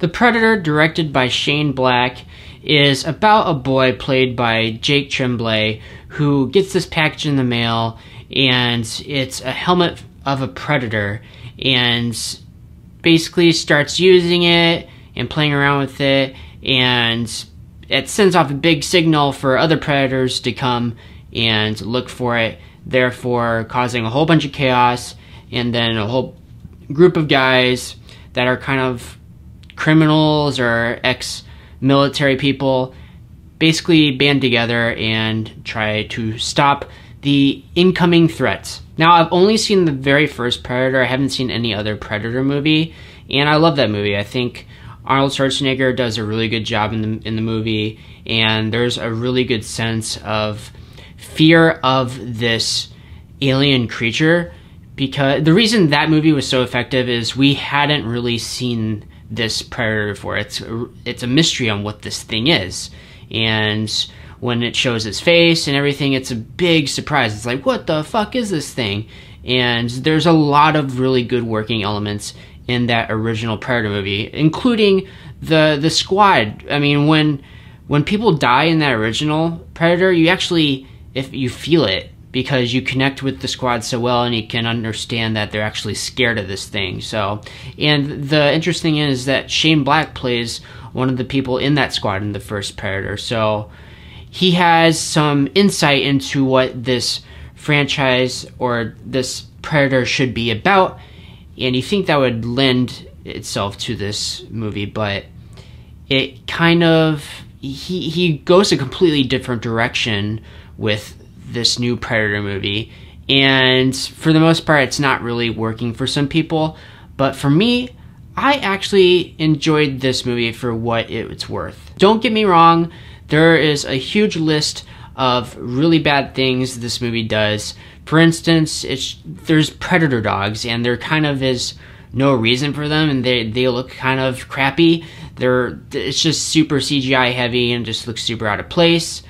The Predator, directed by Shane Black, is about a boy played by Jake Tremblay who gets this package in the mail, and it's a helmet of a predator, and basically starts using it and playing around with it, and it sends off a big signal for other predators to come and look for it, therefore causing a whole bunch of chaos, and then a whole group of guys that are kind of criminals or ex-military people basically band together and try to stop the incoming threats. Now, I've only seen the very first Predator. I haven't seen any other Predator movie, and I love that movie. I think Arnold Schwarzenegger does a really good job in the movie, and there's a really good sense of fear of this alien creature, because the reason that movie was so effective is we hadn't really seen this predator before. It's a mystery on what this thing is, and when it shows its face and everything, it's a big surprise. It's like, what the fuck is this thing? And there's a lot of really good working elements in that original Predator movie, including the squad. I mean, when people die in that original Predator, you actually, if you feel it, because you connect with the squad so well and you can understand that they're actually scared of this thing. So, and the interesting thing is that Shane Black plays one of the people in that squad in the first Predator. So he has some insight into what this franchise or this Predator should be about, and you think that would lend itself to this movie, but it kind of, he goes a completely different direction with this new Predator movie, and for the most part it's not really working for some people, but for me, I actually enjoyed this movie for what it's worth. Don't get me wrong, there is a huge list of really bad things this movie does. For instance, there's predator dogs, and there kind of is no reason for them, and they look kind of crappy. It's just super CGI heavy and just looks super out of place.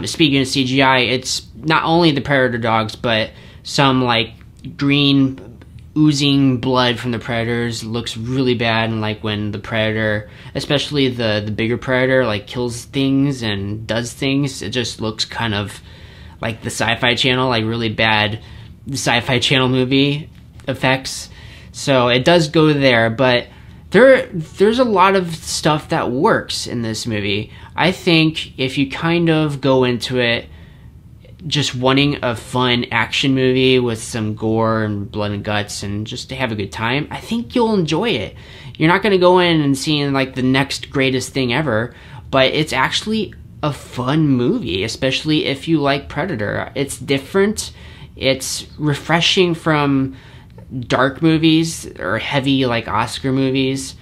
Speaking of CGI, it's not only the predator dogs, but some like green oozing blood from the predators looks really bad, and like when the predator, especially the bigger predator, like kills things and does things, it just looks kind of like the Sci-Fi Channel, like really bad Sci-Fi Channel movie effects. So it does go there, but there's a lot of stuff that works in this movie. I think if you kind of go into it just wanting a fun action movie with some gore and blood and guts and just to have a good time, I think you'll enjoy it. You're not going to go in and seeing like the next greatest thing ever, but it's actually a fun movie, especially if you like Predator. It's different. It's refreshing from dark movies or heavy like Oscar movies.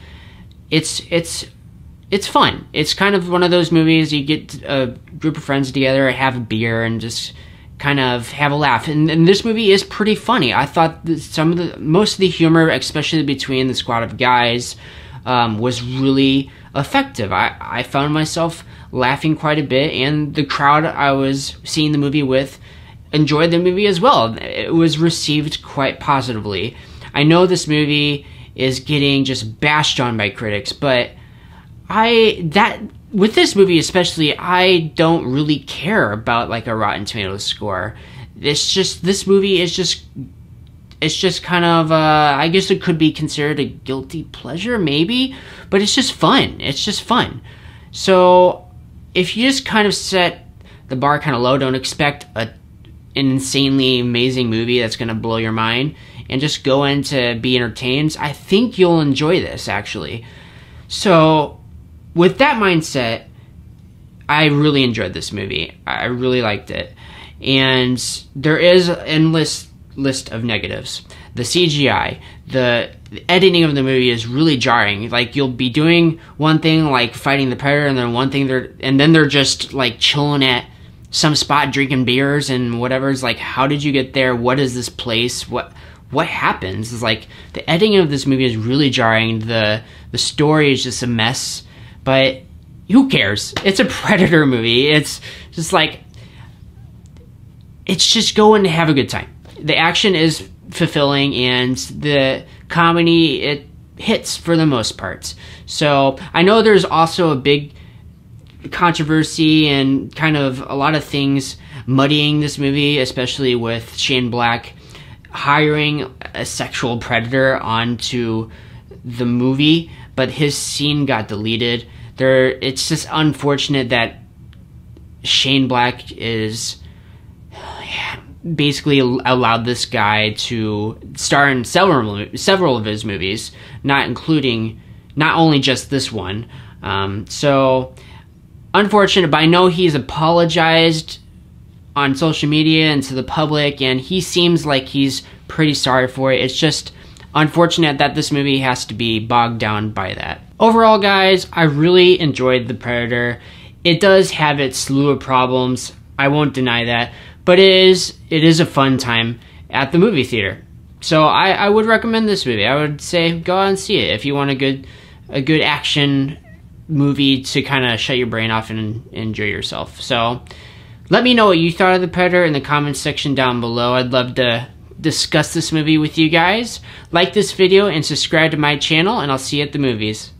It's fun. It's kind of one of those movies you get a group of friends together, have a beer, and just kind of have a laugh. And this movie is pretty funny. I thought that most of the humor, especially between the squad of guys, was really effective. I found myself laughing quite a bit, and the crowd I was seeing the movie with enjoyed the movie as well. It was received quite positively. I know this movie is getting just bashed on by critics, but with this movie especially, I don't really care about like a Rotten Tomatoes score. It's just, this movie is just, it's just kind of, I guess it could be considered a guilty pleasure, maybe, but it's just fun. It's just fun. So if you just kind of set the bar kind of low, don't expect an insanely amazing movie that's going to blow your mind, and just go in to be entertained, I think you'll enjoy this, actually. So with that mindset, I really enjoyed this movie. I really liked it. And there is an endless list of negatives. The CGI, the editing of the movie is really jarring. Like, you'll be doing one thing, like fighting the predator, and then they're just like chilling at some spot drinking beers and whatever. It's like, how did you get there? What is this place? What happens? It's like, the editing of this movie is really jarring. The story is just a mess, but who cares? It's a Predator movie. It's just like, it's just going to have a good time. The action is fulfilling, and the comedy, it hits for the most part. So I know there's also a big controversy and kind of a lot of things muddying this movie, especially with Shane Black hiring a sexual predator onto the movie, but his scene got deleted. It's just unfortunate that Shane Black is basically allowed this guy to star in several of his movies, not only just this one. So unfortunate, but I know he's apologized on social media and to the public, and he seems like he's pretty sorry for it. It's just unfortunate that this movie has to be bogged down by that. Overall, guys, I really enjoyed The Predator. It does have its slew of problems, I won't deny that, but it is a fun time at the movie theater. So I would recommend this movie. I would say go out and see it if you want a good action movie to kind of shut your brain off and enjoy yourself. So let me know what you thought of The Predator in the comments section down below. I'd love to discuss this movie with you guys. Like this video and subscribe to my channel, and I'll see you at the movies.